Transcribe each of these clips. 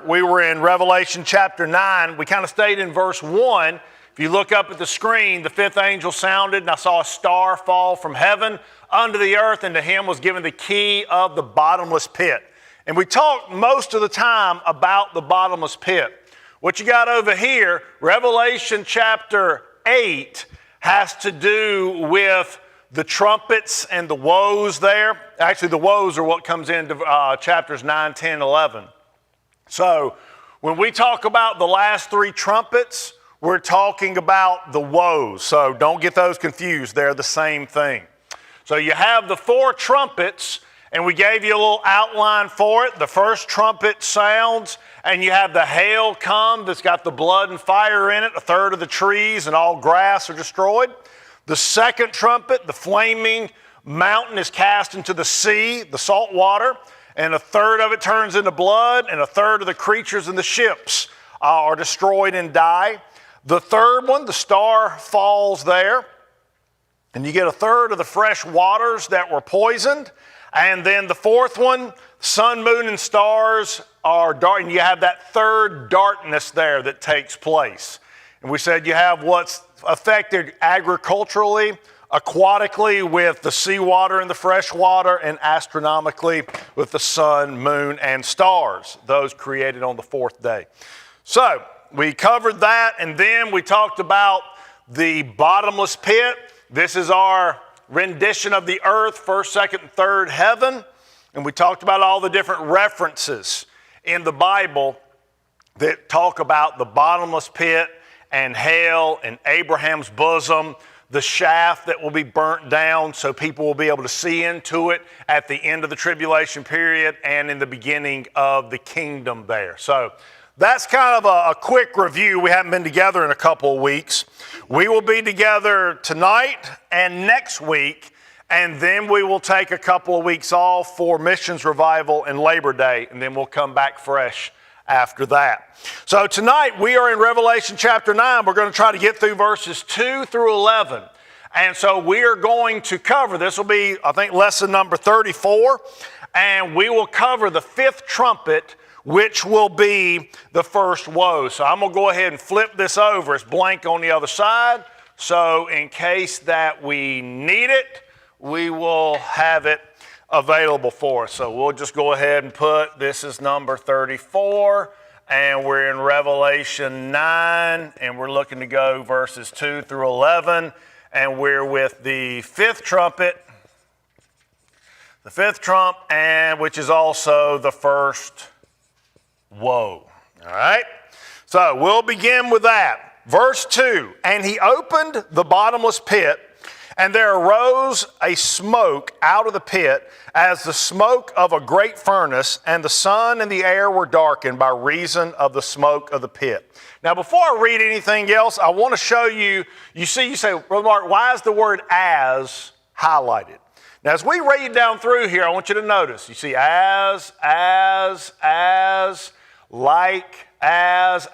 We were in Revelation chapter 9. We kind of stayed in verse 1. If you look up at the screen, the fifth angel sounded, and I saw a star fall from heaven unto the earth, and to him was given the key of the bottomless pit. And we talked most of the time about the bottomless pit. What you got over here, Revelation chapter 8, has to do with the trumpets and the woes there. Actually, the woes are what comes into chapters 9, 10, 11. So when we talk about the last three trumpets, we're talking about the woes. So don't get those confused. They're the same thing. So you have the four trumpets, and we gave you a little outline for it. The first trumpet sounds, and you have the hail come that's got the blood and fire in it. A third of the trees and all grass are destroyed. The second trumpet, the flaming mountain is cast into the sea, the salt water, and a third of it turns into blood, and a third of the creatures in the ships are destroyed and die. The third one, the star falls there, and you get a third of the fresh waters that were poisoned. And then the fourth one, sun, moon, and stars are dark, and you have that third darkness there that takes place. And we said you have what's affected agriculturally, aquatically with the seawater and the fresh water, and astronomically with the sun, moon, and stars, those created on the fourth day. So we covered that, and then we talked about the bottomless pit. This is our rendition of the earth, first, second, and third heaven. And we talked about all the different references in the Bible that talk about the bottomless pit and hell and Abraham's bosom, the shaft that will be burnt down so people will be able to see into it at the end of the tribulation period and in the beginning of the kingdom there. So that's kind of a quick review. We haven't been together in a couple of weeks. We will be together tonight and next week, and then we will take a couple of weeks off for missions revival and Labor Day, and then we'll come back fresh after that. So tonight we are in Revelation chapter 9. We're going to try to get through verses 2 through 11. And so we are going to cover, this will be, I think, lesson number 34, and we will cover the fifth trumpet, which will be the first woe. So I'm going to go ahead and flip this over. It's blank on the other side. So in case that we need it, we will have it available for us. So we'll just go ahead and put, this is number 34, and we're in Revelation 9, and we're looking to go verses 2 through 11, and we're with the fifth trumpet, and which is also the first woe. All right? So we'll begin with that. Verse 2, and he opened the bottomless pit, and there arose a smoke out of the pit as the smoke of a great furnace, and the sun and the air were darkened by reason of the smoke of the pit. Now, before I read anything else, I want to show you, you say, Brother Mark, why is the word as highlighted? Now, as we read down through here, I want you to notice, you see as, like, as,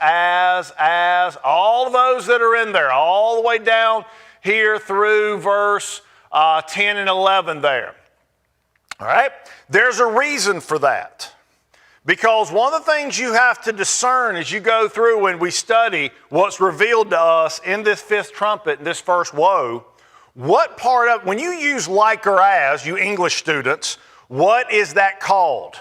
all of those that are in there, all the way down here through verse 10 and 11 there. All right? There's a reason for that. Because one of the things you have to discern as you go through when we study what's revealed to us in this fifth trumpet, this first woe, what part of, when you use like or as, you English students, what is that called?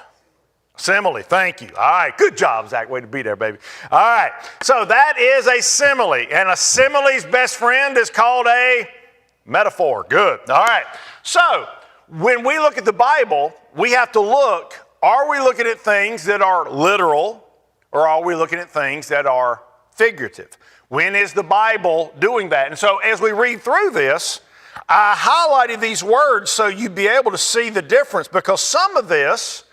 Simile, thank you. All right, good job, Zach. Way to be there, baby. All right, so that is a simile, and a simile's best friend is called a metaphor. Good. All right, so when we look at the Bible, we have to look, are we looking at things that are literal, or are we looking at things that are figurative? When is the Bible doing that? And so as we read through this, I highlighted these words so you'd be able to see the difference, because some of this,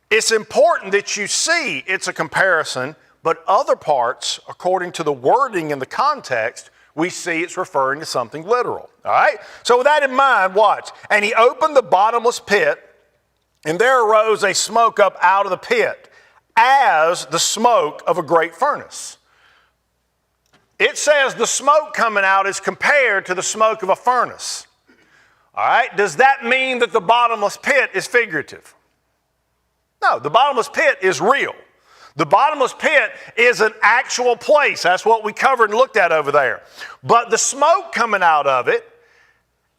it's important that you see it's a comparison, but other parts, according to the wording and the context, we see it's referring to something literal. All right? So with that in mind, watch. And he opened the bottomless pit, and there arose a smoke up out of the pit, as the smoke of a great furnace. It says the smoke coming out is compared to the smoke of a furnace. All right? Does that mean that the bottomless pit is figurative? No, the bottomless pit is real. The bottomless pit is an actual place. That's what we covered and looked at over there. But the smoke coming out of it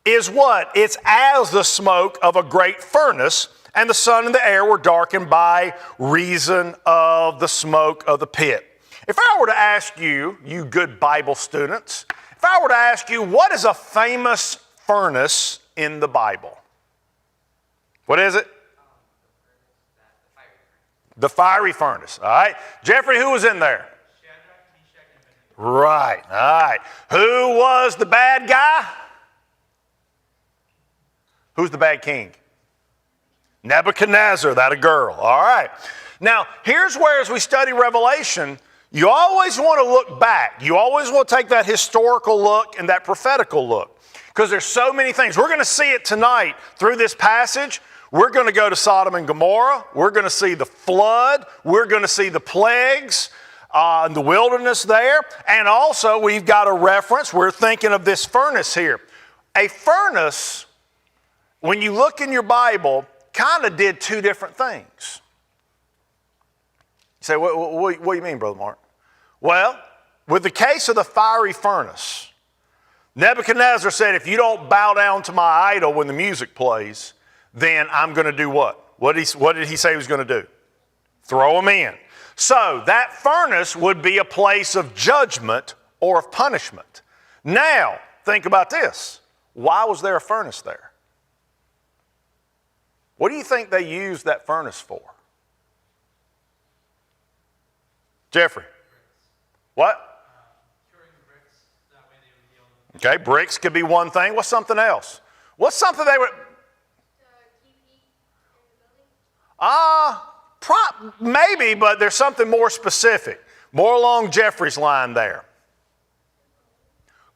is what? It's as the smoke of a great furnace, and the sun and the air were darkened by reason of the smoke of the pit. If I were to ask you, you good Bible students, if I were to ask you, what is a famous furnace in the Bible? What is it? The fiery furnace, all right? Jeffrey, who was in there? Right, all right. Who was the bad guy? Who's the bad king? Nebuchadnezzar, that a girl, all right. Now, here's where as we study Revelation, you always want to look back. You always want to take that historical look and that prophetical look because there's so many things. We're going to see it tonight through this passage. We're going to go to Sodom and Gomorrah. We're going to see the flood. We're going to see the plagues in the wilderness there. And also we've got a reference. We're thinking of this furnace here. A furnace, when you look in your Bible, kind of did two different things. You say, what do you mean, Brother Mark? Well, with the case of the fiery furnace, Nebuchadnezzar said, if you don't bow down to my idol when the music plays, then I'm going to do what? What did he say he was going to do? Throw him in. So that furnace would be a place of judgment or of punishment. Now, think about this. Why was there a furnace there? What do you think they used that furnace for? Jeffrey? What? Curing bricks, that way they would be able to... Okay, bricks could be one thing. What's something else? What's something they would... Maybe, but there's something more specific. More along Jeffrey's line there.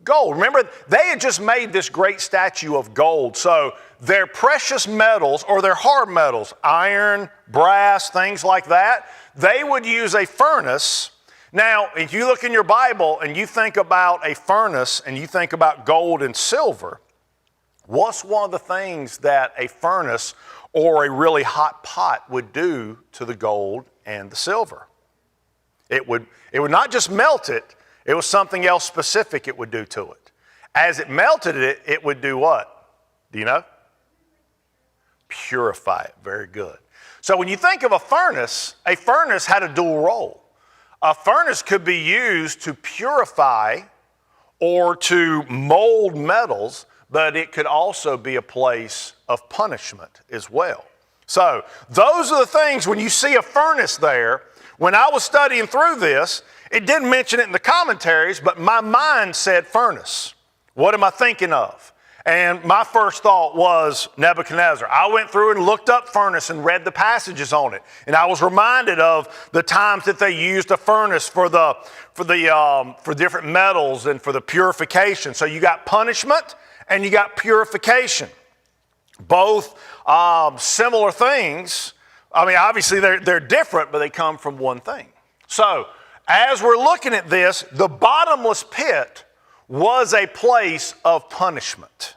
Gold. Remember, they had just made this great statue of gold. So their precious metals or their hard metals, iron, brass, things like that, they would use a furnace. Now, if you look in your Bible and you think about a furnace and you think about gold and silver, what's one of the things that a furnace or a really hot pot would do to the gold and the silver? It would not just melt it, it was something else specific it would do to it. As it melted it, it would do what? Do you know? Purify it. Very good. So when you think of a furnace had a dual role. A furnace could be used to purify or to mold metals, but it could also be a place of punishment as well. So those are the things when you see a furnace there. When I was studying through this, it didn't mention it in the commentaries, but my mind said furnace. What am I thinking of? And my first thought was Nebuchadnezzar. I went through and looked up furnace and read the passages on it. And I was reminded of the times that they used a furnace for different metals and for the purification. So you got punishment and you got purification. Both similar things. I mean, obviously they're different, but they come from one thing. So as we're looking at this, the bottomless pit was a place of punishment.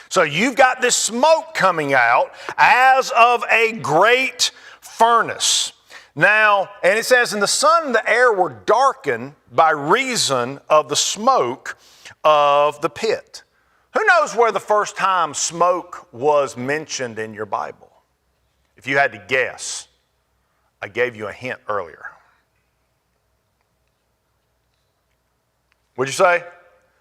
So you've got this smoke coming out as of a great furnace. Now, and it says, and the sun and the air were darkened by reason of the smoke of the pit. Who knows where the first time smoke was mentioned in your Bible? If you had to guess, I gave you a hint earlier. What'd you say?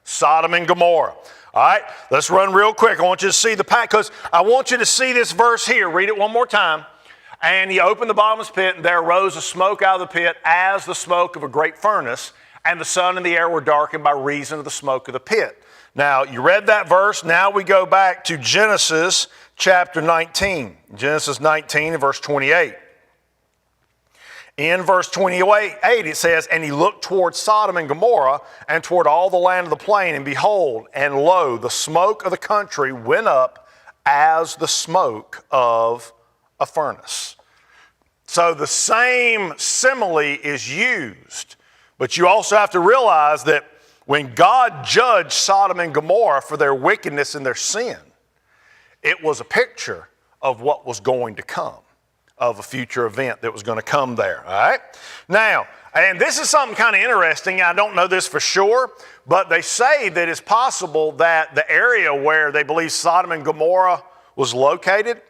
Sodom and Gomorrah. All right, let's run real quick. I want you to see the pack because I want you to see this verse here. Read it one more time. And he opened the bottomless pit, and there arose a smoke out of the pit as the smoke of a great furnace, and the sun and the air were darkened by reason of the smoke of the pit. Now, you read that verse. Now we go back to Genesis chapter 19. Genesis 19 and verse 28. In verse 28, it says, and he looked toward Sodom and Gomorrah and toward all the land of the plain, and behold, and lo, the smoke of the country went up as the smoke of a furnace. So the same simile is used, but you also have to realize that when God judged Sodom and Gomorrah for their wickedness and their sin, it was a picture of what was going to come. of a future event that was going to come there, all right? Now, and this is something kind of interesting. I don't know this for sure, but they say that it's possible that the area where they believe Sodom and Gomorrah was located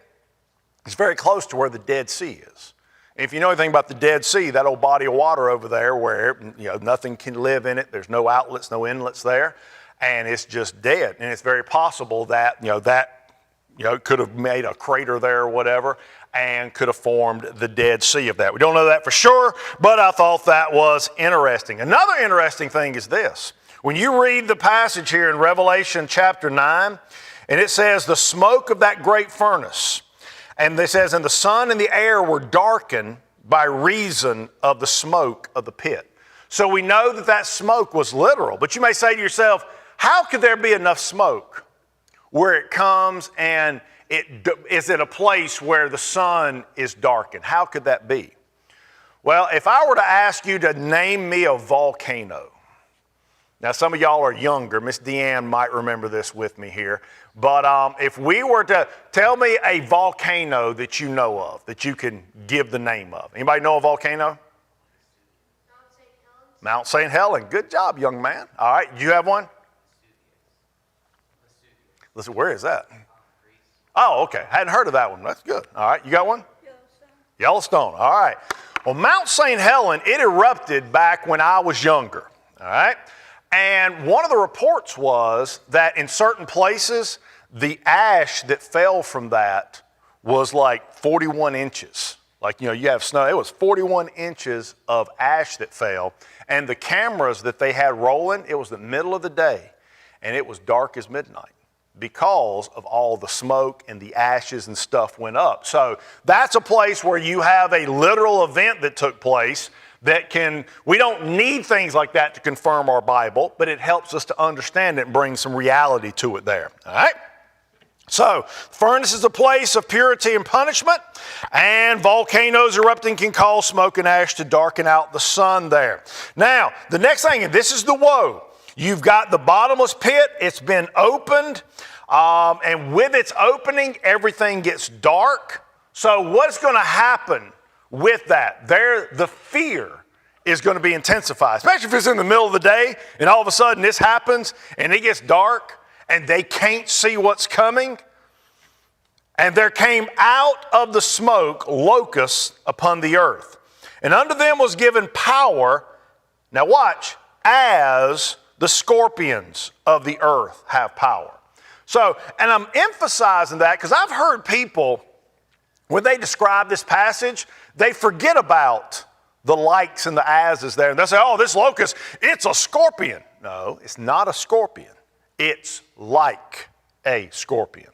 is very close to where the Dead Sea is. And if you know anything about the Dead Sea, that old body of water over there where nothing can live in it, there's no outlets, no inlets there, and it's just dead. And it's very possible that could have made a crater there or whatever, and could have formed the Dead Sea of that. We don't know that for sure, but I thought that was interesting. Another interesting thing is this. When you read the passage here in Revelation chapter 9, and it says, the smoke of that great furnace, and it says, and the sun and the air were darkened by reason of the smoke of the pit. So we know that that smoke was literal, but you may say to yourself, how could there be enough smoke where it comes and is it a place where the sun is darkened? How could that be? Well, if I were to ask you to name me a volcano, now some of y'all are younger, Miss Deanne might remember this with me here, but if we were to tell me a volcano that you know of, that you can give the name of. Anybody know a volcano? Mount St. Helens. Good job, young man. All right, you have one? Listen, where is that? Oh, okay. Hadn't heard of that one. That's good. All right, you got one? Yellowstone. All right. Well, Mount St. Helens, it erupted back when I was younger. All right. And one of the reports was that in certain places, the ash that fell from that was like 41 inches. Like, you have snow. It was 41 inches of ash that fell. And the cameras that they had rolling, it was the middle of the day, and it was dark as midnight, because of all the smoke and the ashes and stuff went up. So that's a place where you have a literal event that took place we don't need things like that to confirm our Bible, but it helps us to understand it and bring some reality to it there. All right? So, furnace is a place of purity and punishment, and volcanoes erupting can cause smoke and ash to darken out the sun there. Now, the next thing, and this is the woe. You've got the bottomless pit. It's been opened. And with its opening, everything gets dark. So what's going to happen with that? The fear is going to be intensified, especially if it's in the middle of the day and all of a sudden this happens and it gets dark and they can't see what's coming. And there came out of the smoke locusts upon the earth. And unto them was given power, now watch, as the scorpions of the earth have power. So, and I'm emphasizing that because I've heard people, when they describe this passage, they forget about the likes and the ases there. And they'll say, oh, this locust, it's a scorpion. No, it's not a scorpion. It's like a scorpion.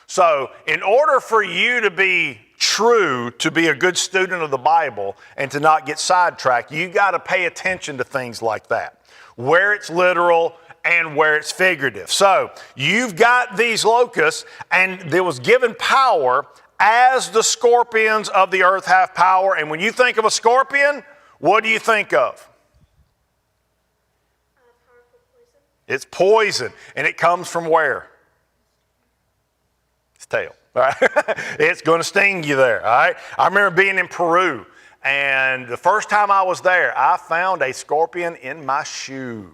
So, in order for you to be true, to be a good student of the Bible, and to not get sidetracked, you got to pay attention to things like that, where it's literal and where it's figurative. So you've got these locusts, and there was given power as the scorpions of the earth have power. And when you think of a scorpion, what do you think of? Powerful poison. It's poison, and it comes from where? Its tail. All right? It's going to sting you there. All right? I remember being in Peru, and the first time I was there, I found a scorpion in my shoe.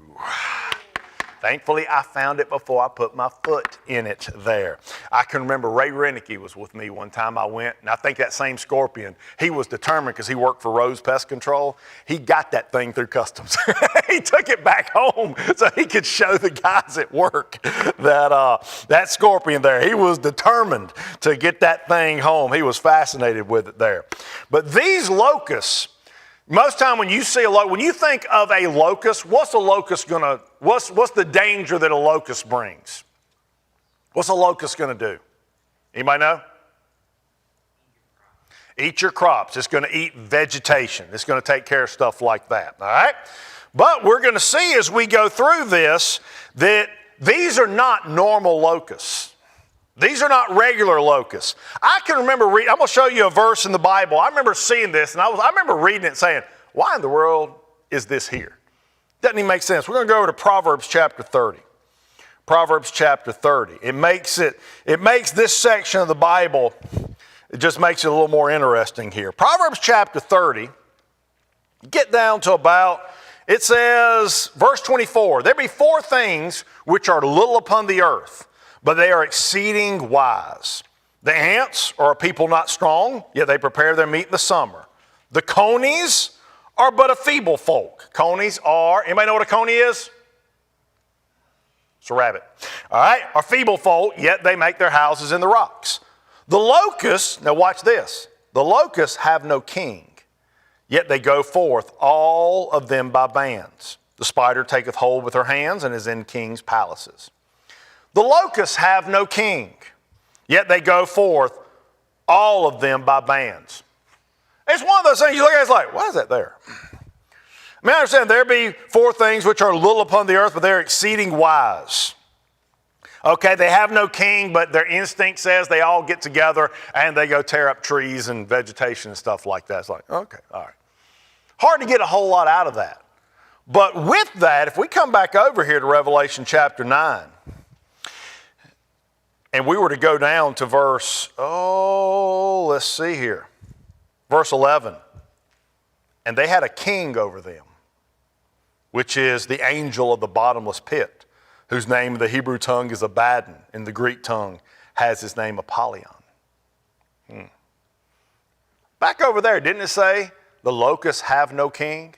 Thankfully, I found it before I put my foot in it there. I can remember Ray Renicky was with me one time I went, and I think that same scorpion, he was determined because he worked for Rose Pest Control. He got that thing through customs. He took it back home so he could show the guys at work that scorpion there. He was determined to get that thing home. He was fascinated with it there. But these locusts, most time when you see when you think of a locust, what's the danger that a locust brings? What's a locust going to do? Anybody know? Eat your crops. It's going to eat vegetation. It's going to take care of stuff like that. All right? But we're going to see as we go through this that these are not normal locusts. These are not regular locusts. I can remember I'm going to show you a verse in the Bible. I remember seeing this, and I remember reading it and saying, why in the world is this here? Doesn't even make sense. We're going to go over to Proverbs chapter 30. Proverbs chapter 30. It makes this section of the Bible it just makes it a little more interesting here. Proverbs chapter 30, get down to about, it says, verse 24, there be 4 things which are little upon the earth, but they are exceeding wise. The ants are a people not strong, yet they prepare their meat in the summer. The conies are but a feeble folk. Conies are, anybody know what a coney is? It's a rabbit. All right, are feeble folk, yet they make their houses in the rocks. The locusts, now watch this. The locusts have no king, yet they go forth, all of them by bands. The spider taketh hold with her hands and is in kings' palaces. The locusts have no king, yet they go forth, all of them by bands. It's one of those things you look at, it's like, why is that there? I mean, I understand there be 4 things which are little upon the earth, but they're exceeding wise. Okay, they have no king, but their instinct says they all get together and they go tear up trees and vegetation and stuff like that. It's like, okay, all right. Hard to get a whole lot out of that. But with that, if we come back over here to Revelation chapter 9, and we were to go down to verse, let's see here, verse 11. And they had a king over them, which is the angel of the bottomless pit, whose name in the Hebrew tongue is Abaddon, in the Greek tongue has his name Apollyon. Back over there, didn't it say the locusts have no king?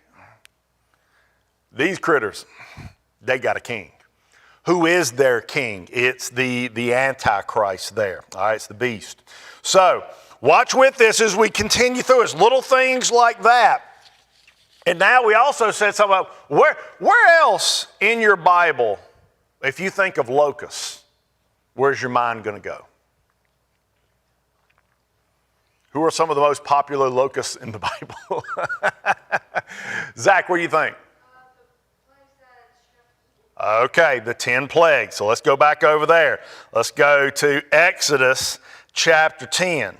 These critters, they got a king. Who is their king? It's the Antichrist there. All right, it's the beast. So watch with this as we continue through. It's little things like that. And now we also said something about where else in your Bible, if you think of locusts, where's your mind going to go? Who are some of the most popular locusts in the Bible? Zach, what do you think? Okay, the 10 plagues. So let's go back over there. Let's go to Exodus chapter 10.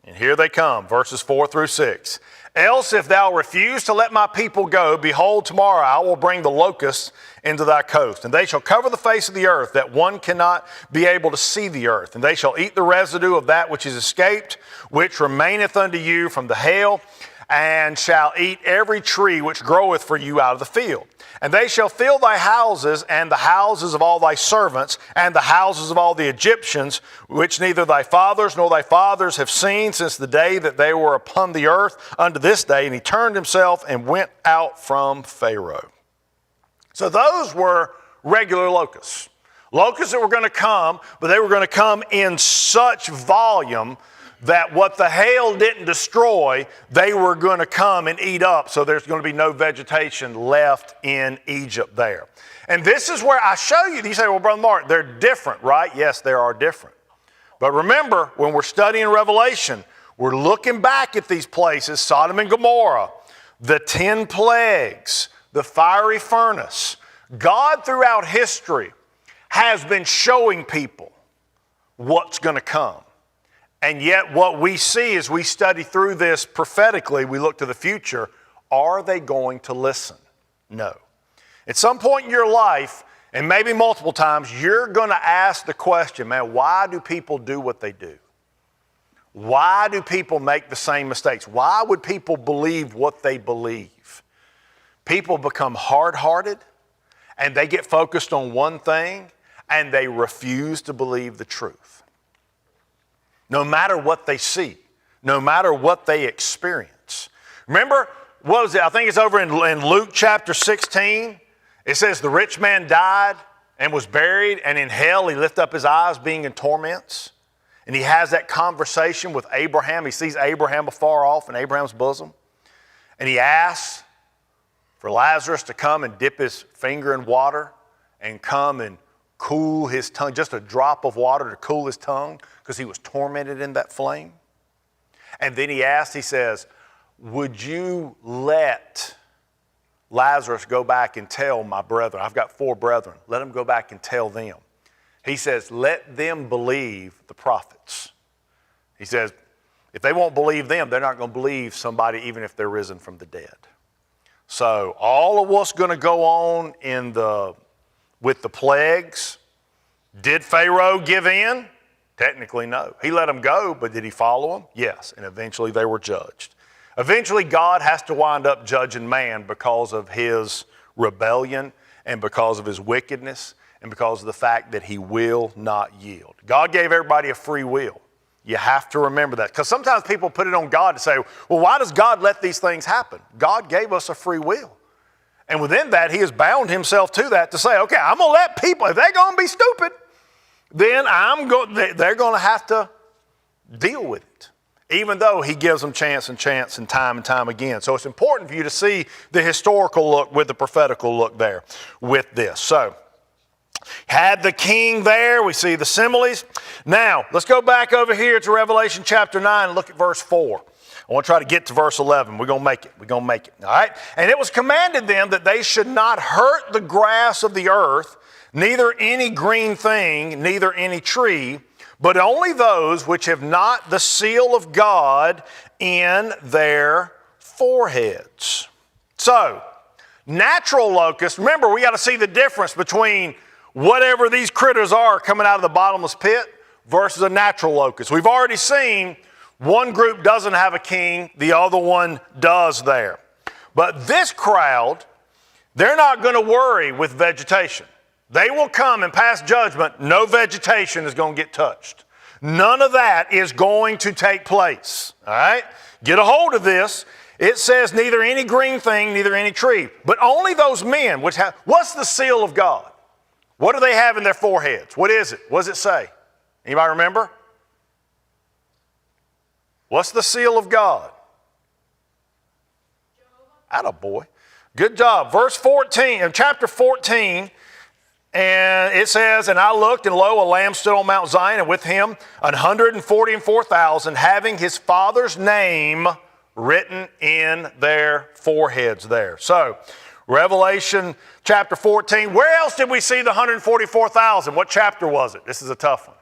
And here they come, verses 4 through 6. Else if thou refuse to let my people go, behold, tomorrow I will bring the locusts into thy coast, and they shall cover the face of the earth, that one cannot be able to see the earth. And they shall eat the residue of that which is escaped, which remaineth unto you from the hail, and shall eat every tree which groweth for you out of the field. And they shall fill thy houses, and the houses of all thy servants, and the houses of all the Egyptians, which neither thy fathers nor thy fathers have seen since the day that they were upon the earth unto this day. And he turned himself and went out from Pharaoh. So those were regular locusts. Locusts that were going to come, but they were going to come in such volume that what the hail didn't destroy, they were going to come and eat up. So there's going to be no vegetation left in Egypt there. And this is where I show you, you say, well, Brother Mark, they're different, right? Yes, they are different. But remember, when we're studying Revelation, we're looking back at these places, Sodom and Gomorrah, the 10 plagues, the fiery furnace. God throughout history has been showing people what's going to come. And yet what we see as we study through this prophetically, we look to the future, are they going to listen? No. At some point in your life, and maybe multiple times, you're going to ask the question, man, why do people do what they do? Why do people make the same mistakes? Why would people believe what they believe? People become hard-hearted, and they get focused on one thing, and they refuse to believe the truth. No matter what they see, no matter what they experience. Remember, what was it? I think it's over in Luke chapter 16. It says the rich man died and was buried, and in hell he lifted up his eyes being in torments. And he has that conversation with Abraham. He sees Abraham afar off in Abraham's bosom. And he asks for Lazarus to come and dip his finger in water and come and cool his tongue, just a drop of water to cool his tongue, because he was tormented in that flame. And then he asks, he says, would you let Lazarus go back and tell my brethren? I've got 4 brethren. Let him go back and tell them. He says, let them believe the prophets. He says, if they won't believe them, they're not going to believe somebody even if they're risen from the dead. So all of what's going to go on with the plagues, did Pharaoh give in? Technically, no. He let them go, but did he follow them? Yes, and eventually they were judged. Eventually, God has to wind up judging man because of his rebellion and because of his wickedness and because of the fact that he will not yield. God gave everybody a free will. You have to remember that, because sometimes people put it on God to say, well, why does God let these things happen? God gave us a free will. And within that, he has bound himself to that to say, okay, I'm going to let people, if they're going to be stupid, then they're going to have to deal with it, even though he gives them chance and time again. So it's important for you to see the historical look with the prophetical look there with this. So had the king there. We see the similes. Now, let's go back over here to Revelation chapter 9 and look at verse 4. I want to try to get to verse 11. We're going to make it. We're going to make it. All right? And it was commanded them that they should not hurt the grass of the earth, neither any green thing, neither any tree, but only those which have not the seal of God in their foreheads. So, natural locusts, remember, we got to see the difference between whatever these critters are coming out of the bottomless pit versus a natural locust. We've already seen one group doesn't have a king, the other one does there. But this crowd, they're not going to worry with vegetation. They will come and pass judgment. No vegetation is going to get touched. None of that is going to take place. All right? Get a hold of this. It says neither any green thing, neither any tree, but only those men which have, what's the seal of God? What do they have in their foreheads? What is it? What does it say? Anybody remember? What's the seal of God? Attaboy. Good job. Verse 14, chapter 14, and it says, and I looked, and lo, a lamb stood on Mount Zion, and with him 144,000, having his father's name written in their foreheads there. So, Revelation chapter 14. Where else did we see the 144,000? What chapter was it? This is a tough one.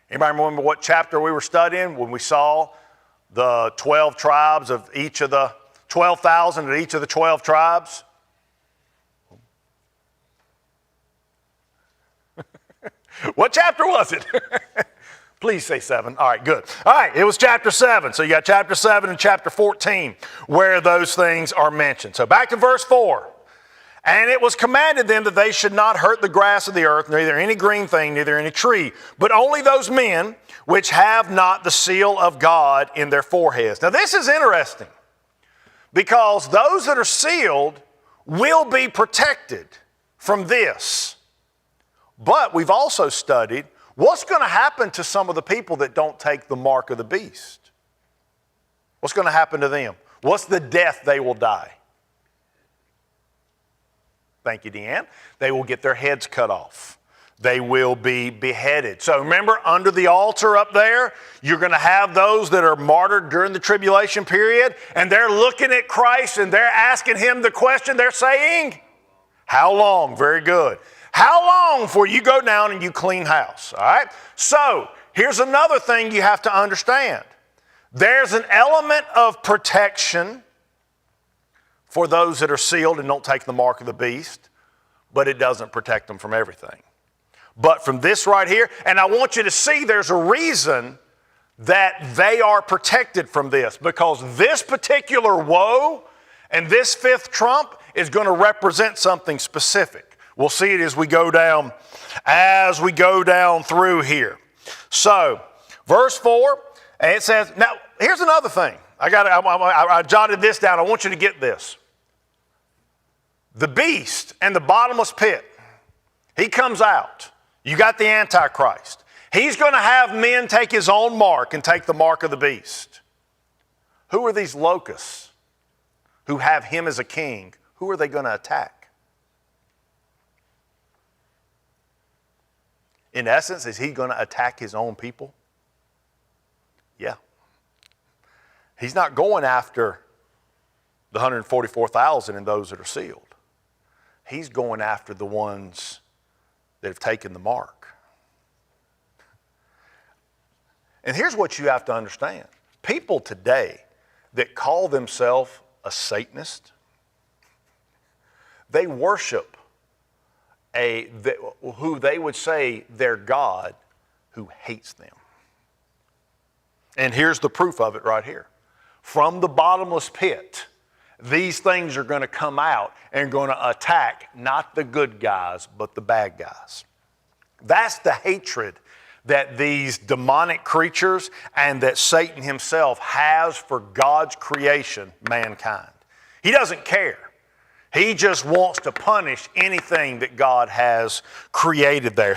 Anybody remember what chapter we were studying when we saw the 12 tribes of each of the 12,000 of each of the 12 tribes? What chapter was it? Please say 7. All right, good. All right, it was chapter 7. So you got chapter 7 and chapter 14 where those things are mentioned. So back to verse 4. And it was commanded them that they should not hurt the grass of the earth, neither any green thing, neither any tree, but only those men which have not the seal of God in their foreheads. Now this is interesting because those that are sealed will be protected from this. But we've also studied what's going to happen to some of the people that don't take the mark of the beast. What's going to happen to them? What's the death they will die? Thank you, Deanne. They will get their heads cut off. They will be beheaded. So remember, under the altar up there, you're going to have those that are martyred during the tribulation period, and they're looking at Christ and they're asking him the question. They're saying, how long? Very good. How long before you go down and you clean house? All right? So here's another thing you have to understand. There's an element of protection for those that are sealed and don't take the mark of the beast, but it doesn't protect them from everything. But from this right here, and I want you to see there's a reason that they are protected from this, because this particular woe and this fifth trump is going to represent something specific. We'll see it as we go down through here. So, verse 4, and it says, now here's another thing. I jotted this down. I want you to get this. The beast and the bottomless pit, he comes out. You got the Antichrist. He's going to have men take his own mark and take the mark of the beast. Who are these locusts who have him as a king? Who are they going to attack? In essence, is he going to attack his own people? Yeah. He's not going after the 144,000 and those that are sealed. He's going after the ones that have taken the mark. And here's what you have to understand. People today that call themselves a Satanist, they worship who they would say their God who hates them. And here's the proof of it right here. From the bottomless pit, these things are going to come out and going to attack not the good guys, but the bad guys. That's the hatred that these demonic creatures and that Satan himself has for God's creation, mankind. He doesn't care. He just wants to punish anything that God has created there.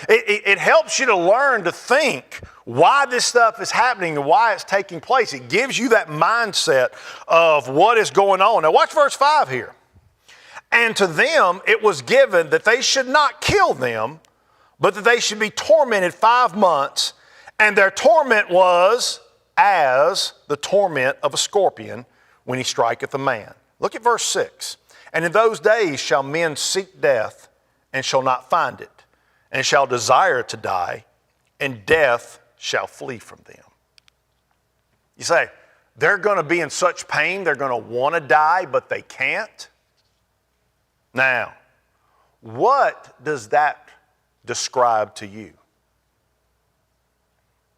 It helps you to learn to think why this stuff is happening and why it's taking place. It gives you that mindset of what is going on. Now watch verse 5 here. And to them it was given that they should not kill them, but that they should be tormented 5 months, and their torment was as the torment of a scorpion when he striketh a man. Look at verse 6. And in those days shall men seek death, and shall not find it, and shall desire to die, and death shall flee from them. You say, they're going to be in such pain, they're going to want to die, but they can't? Now, what does that describe to you?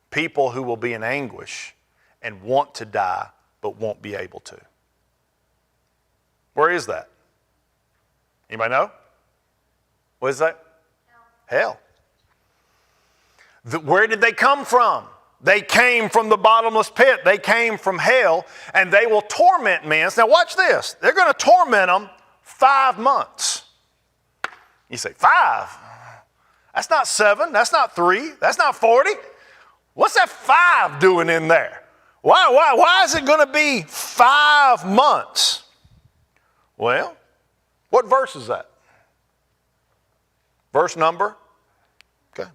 People who will be in anguish and want to die, but won't be able to. Where is that? Anybody know? What is that? Hell. Where did they come from? They came from the bottomless pit. They came from hell, and they will torment men. Now watch this. They're going to torment them 5 months. You say, 5? That's not 7. That's not 3. That's not 40. What's that 5 doing in there? Why is it going to be 5 months? Well, what verse is that? Verse number? Okay.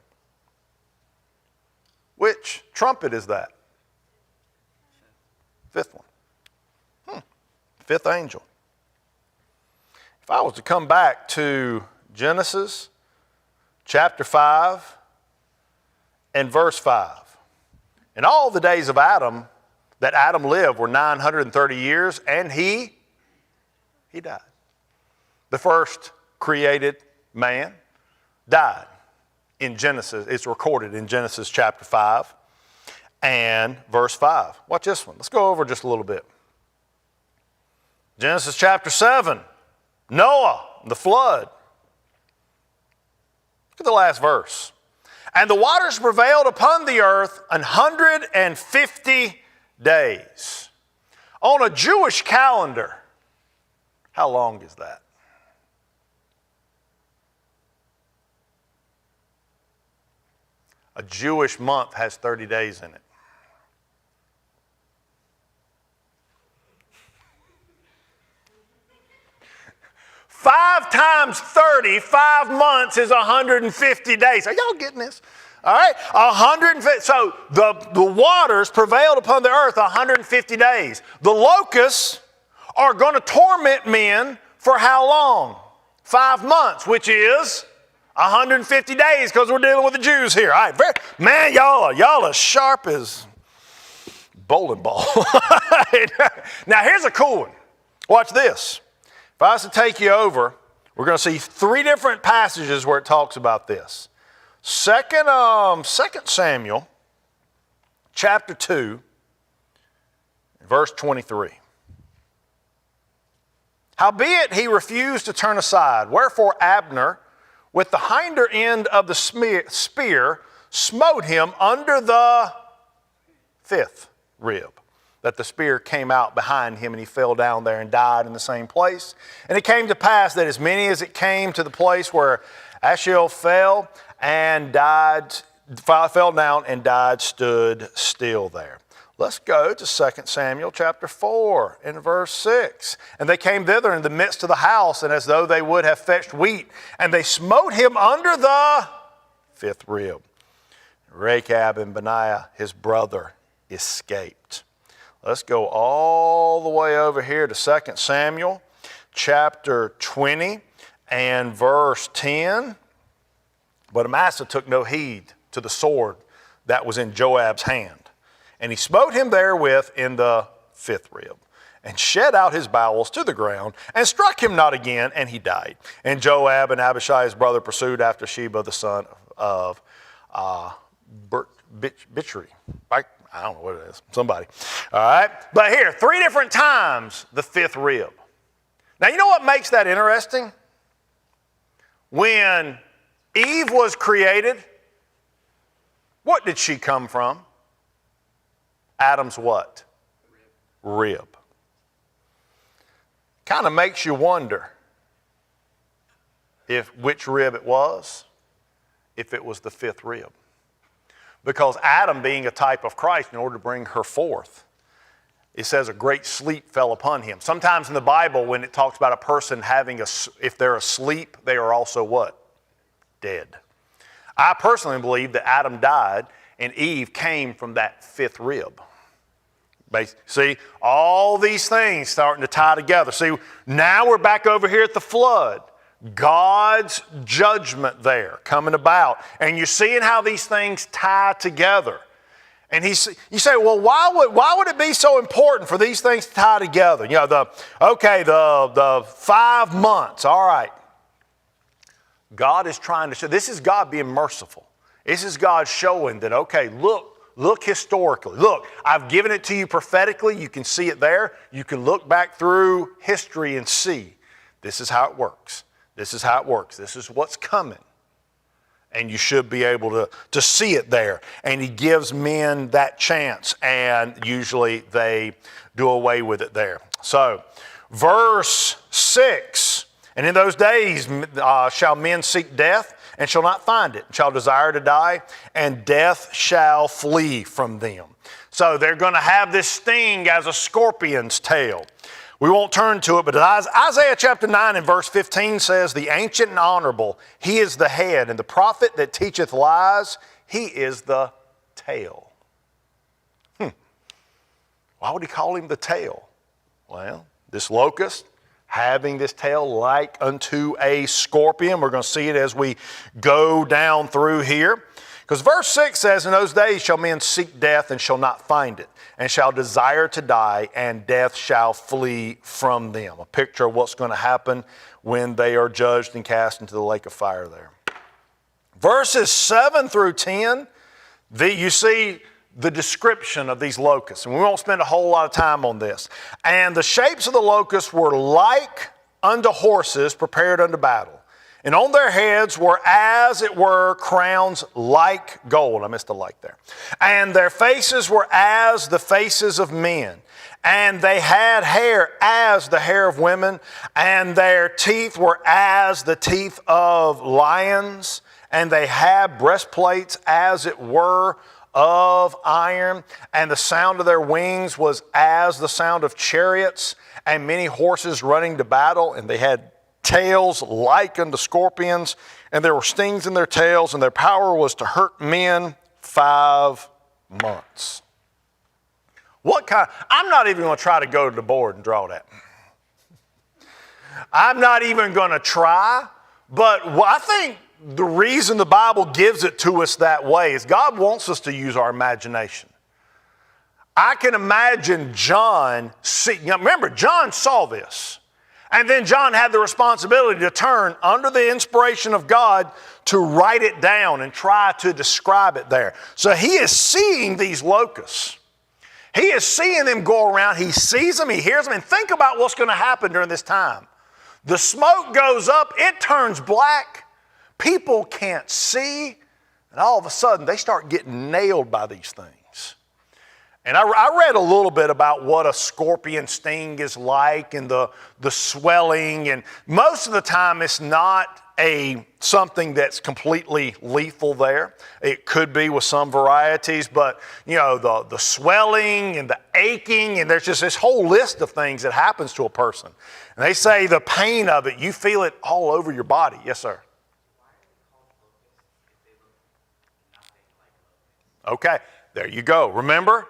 Which trumpet is that? 5th one. 5th angel. If I was to come back to Genesis chapter 5 and verse 5. And all the days of Adam that Adam lived were 930 years, and he died. The first created man died in Genesis. It's recorded in Genesis chapter 5 and verse 5. Watch this one. Let's go over just a little bit. Genesis chapter 7, Noah, the flood. Look at the last verse. And the waters prevailed upon the earth 150 days. On a Jewish calendar, how long is that? A Jewish month has 30 days in it. Five times 30, 5 months is 150 days. Are y'all getting this? All right, 150. So the waters prevailed upon the earth 150 days. The locusts are going to torment men for how long? 5 months, which is 150 days, because we're dealing with the Jews here. All right, man, y'all are sharp as bowling ball. Now here's a cool one. Watch this. If I was to take you over, we're going to see 3 different passages where it talks about this. Second Samuel, chapter 2, verse 23. Howbeit he refused to turn aside, wherefore Abner, with the hinder end of the spear, smote him under the 5th rib. That the spear came out behind him, and he fell down there and died in the same place. And it came to pass that as many as it came to the place where Ashiel fell down and died, stood still there. Let's go to 2 Samuel chapter 4 and verse 6. And they came thither in the midst of the house, and as though they would have fetched wheat, and they smote him under the 5th rib. Rechab and Benaiah, his brother, escaped. Let's go all the way over here to 2 Samuel chapter 20 and verse 10. But Amasa took no heed to the sword that was in Joab's hand. And he smote him therewith in the 5th rib, and shed out his bowels to the ground, and struck him not again, and he died. And Joab and Abishai his brother pursued after Sheba the son of Bitchery. I don't know what it is. Somebody. All right. But here, 3 different times the 5th rib. Now, you know what makes that interesting? When Eve was created, what did she come from? Adam's what? Rib. Kind of makes you wonder which rib it was, if it was the 5th rib. Because Adam, being a type of Christ, in order to bring her forth, it says a great sleep fell upon him. Sometimes in the Bible, when it talks about a person if they're asleep, they are also what? Dead. I personally believe that Adam died and Eve came from that 5th rib. See, all these things starting to tie together. See, now we're back over here at the flood. God's judgment there coming about. And you're seeing how these things tie together. And you say, well, why would it be so important for these things to tie together? You know, the 5 months, all right. God is trying to show, this is God being merciful. This is God showing that, okay, look historically. Look, I've given it to you prophetically. You can see it there. You can look back through history and see this is how it works. This is how it works. This is what's coming. And you should be able to see it there. And he gives men that chance, and usually they do away with it there. So, verse 6, and in those days shall men seek death, and shall not find it, and shall desire to die, and death shall flee from them. So they're going to have this sting as a scorpion's tail. We won't turn to it, but Isaiah chapter 9 and verse 15 says, the ancient and honorable, he is the head, and the prophet that teacheth lies, he is the tail. Why would he call him the tail? Well, this locust, having this tail like unto a scorpion. We're going to see it as we go down through here. Because verse 6 says, in those days shall men seek death and shall not find it, and shall desire to die, and death shall flee from them. A picture of what's going to happen when they are judged and cast into the lake of fire there. Verses 7 through 10, you see the description of these locusts. And we won't spend a whole lot of time on this. And the shapes of the locusts were like unto horses prepared unto battle. And on their heads were, as it were, crowns like gold. I missed a like there. And their faces were as the faces of men. And they had hair as the hair of women. And their teeth were as the teeth of lions. And they had breastplates as it were of iron. And the sound of their wings was as the sound of chariots. And many horses running to battle. And they had tails like unto scorpions, and there were stings in their tails, and their power was to hurt men 5 months. I'm not even going to try to go to the board and draw that. I'm not even going to try, but I think the reason the Bible gives it to us that way is God wants us to use our imagination. I can imagine John remember, John saw this. And then John had the responsibility to turn under the inspiration of God to write it down and try to describe it there. So he is seeing these locusts. He is seeing them go around. He sees them, he hears them, and think about what's going to happen during this time. The smoke goes up, it turns black, people can't see, and all of a sudden they start getting nailed by these things. And I read a little bit about what a scorpion sting is like and the swelling. And most of the time it's not something that's completely lethal there. It could be with some varieties, but the swelling and the aching, and there's just this whole list of things that happens to a person. And they say the pain of it, you feel it all over your body. Yes, sir. Okay, there you go. Remember?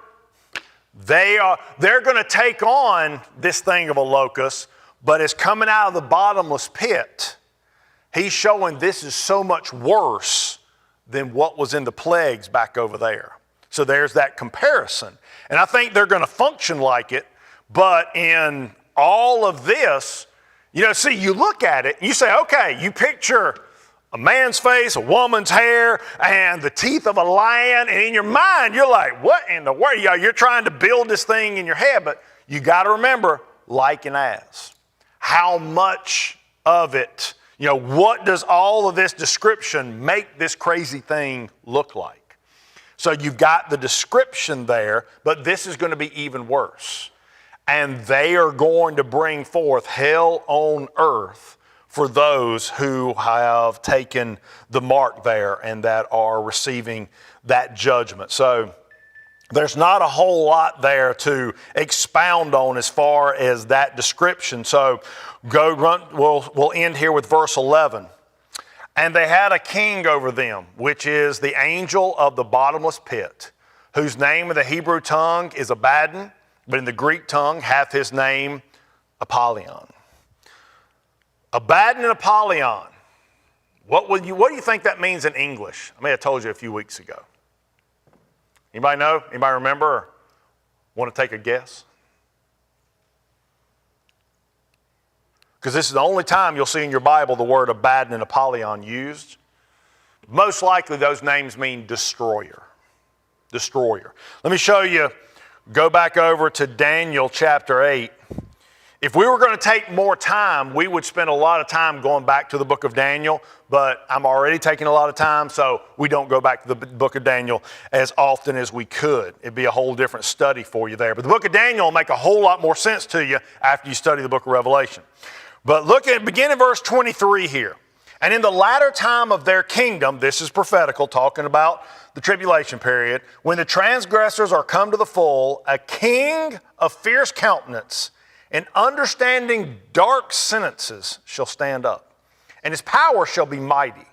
They're going to take on this thing of a locust, but it's coming out of the bottomless pit. He's showing this is so much worse than what was in the plagues back over there. So there's that comparison. And I think they're going to function like it, but in all of this, you look at it and you say, okay, you picture a man's face, a woman's hair, and the teeth of a lion. And in your mind, you're like, what in the world? You're trying to build this thing in your head, but you got to remember, like and as. How much of it, what does all of this description make this crazy thing look like? So you've got the description there, but this is going to be even worse. And they are going to bring forth hell on earth for those who have taken the mark there and that are receiving that judgment. So there's not a whole lot there to expound on as far as that description. So we'll end here with verse 11. And they had a king over them, which is the angel of the bottomless pit, whose name in the Hebrew tongue is Abaddon, but in the Greek tongue hath his name Apollyon. Abaddon and Apollyon. What do you think that means in English? I may have told you a few weeks ago. Anybody know? Anybody remember or want to take a guess? Because this is the only time you'll see in your Bible the word Abaddon and Apollyon used. Most likely those names mean destroyer. Destroyer. Let me show you. Go back over to Daniel chapter 8. If we were going to take more time, we would spend a lot of time going back to the book of Daniel, but I'm already taking a lot of time, so we don't go back to the book of Daniel as often as we could. It'd be a whole different study for you there. But the book of Daniel will make a whole lot more sense to you after you study the book of Revelation. But begin in verse 23 here. And in the latter time of their kingdom, this is prophetical, talking about the tribulation period, when the transgressors are come to the full, a king of fierce countenance and understanding dark sentences shall stand up, and his power shall be mighty,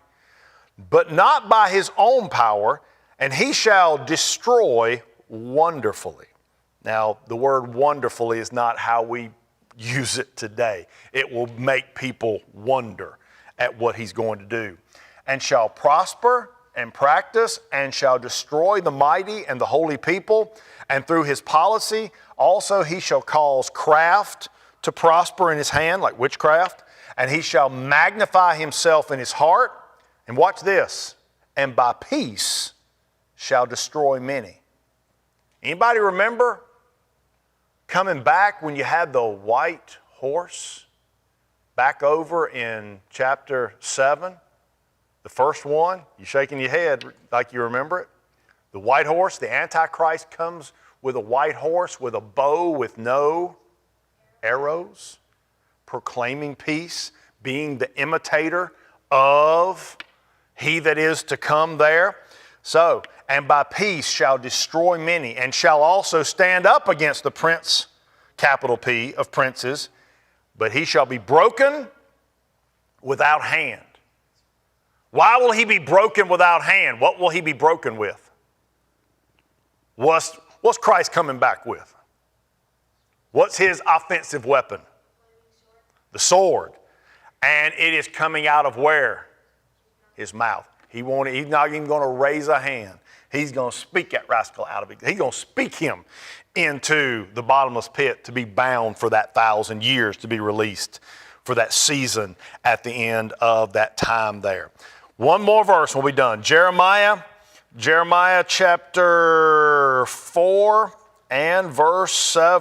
but not by his own power, and he shall destroy wonderfully. Now, the word wonderfully is not how we use it today. It will make people wonder at what he's going to do. And shall prosper and practice and shall destroy the mighty and the holy people, and through his policy also he shall cause craft to prosper in his hand, like witchcraft, and he shall magnify himself in his heart. And watch this, and by peace shall destroy many. Anybody remember coming back when you had the white horse back over in chapter 7? The first one, you shaking your head like you remember it. The white horse, the Antichrist comes with a white horse with a bow with no arrows, proclaiming peace, being the imitator of he that is to come there. So, and by peace shall destroy many, and shall also stand up against the prince, capital P, of princes, but he shall be broken without hand. Why will he be broken without hand? What will he be broken with? What's Christ coming back with? What's his offensive weapon? The sword. And it is coming out of where? His mouth. He's not even going to raise a hand. He's going to speak that rascal out of it. He's going to speak him into the bottomless pit to be bound for that 1,000 years, to be released for that season at the end of that time there. One more verse and we'll be done. Jeremiah chapter 4 and verse 7.